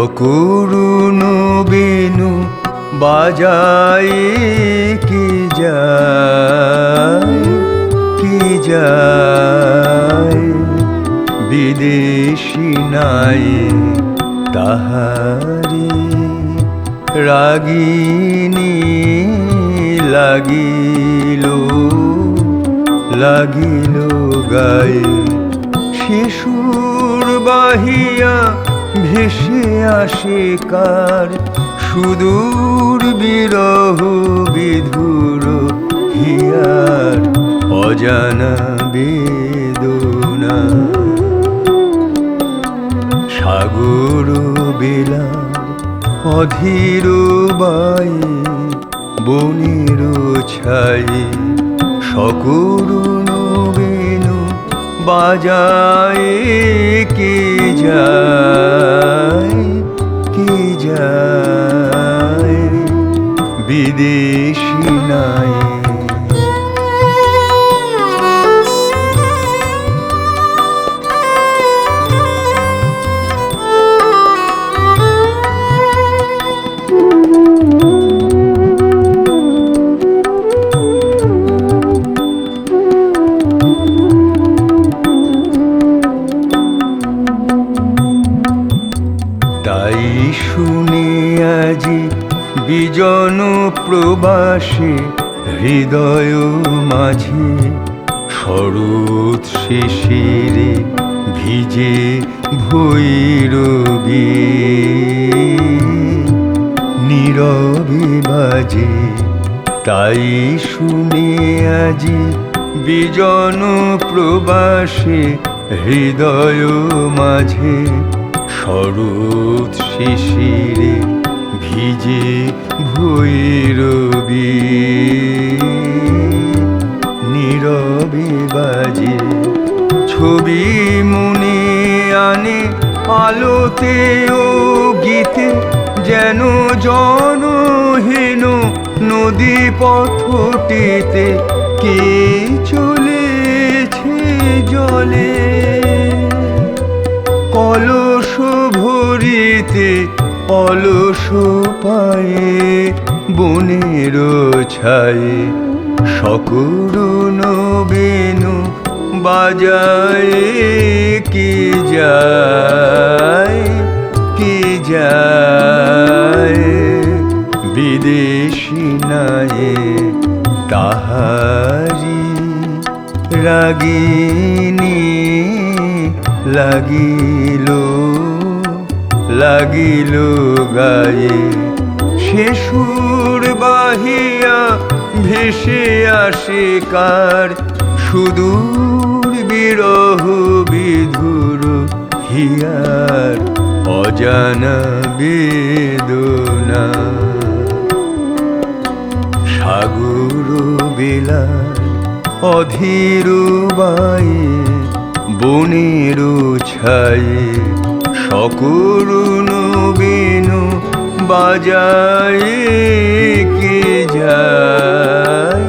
অকুরুণ বেণু বাজায় কি যায় বিদেশি নাই তাহারি রাগিনী লাগিল গায়ে শিশুর বাহিয়া ভেসে আসে কার সুদূর বিরহ বিধুর হিয়ার অজানা বেদনা সাগর বেলার অধীর বায়ে বনের ছায়ে সকরুণ বেণু বাজায় কে যায় বিদেশি নাই। তাই শুনে আজি বিজন প্রবাসে হৃদয় মাঝে শরৎ শিশিরে ভিজে ভৈরবী নীরবে বাজে। তাই শুনে আজি বিজন প্রবাসে হৃদয় মাঝে শরৎ শিশিরে ভিজে ভৈরবী নীরবে বাজে। ছবি মনে আনে আলোতে ও গীতে যেন জনহীন নদী পথটিতে কে চলেছে জলে কলস ভরিতে অলস পায়ে বনের ছায়ে সকরুণ বেণু বাজায় কি যায় বিদেশি নাই তাহারি রাগিনী লাগিল গায়ে শিশুর বাহিয়া ভেসে আসে কার সুদূর বিরহ বিধুর হিয়ার অজানা বেদনা সাগর বেলার অধীর বায়ে বনের ছায়ে সকরুণ বেণু বাজায় কে যায়।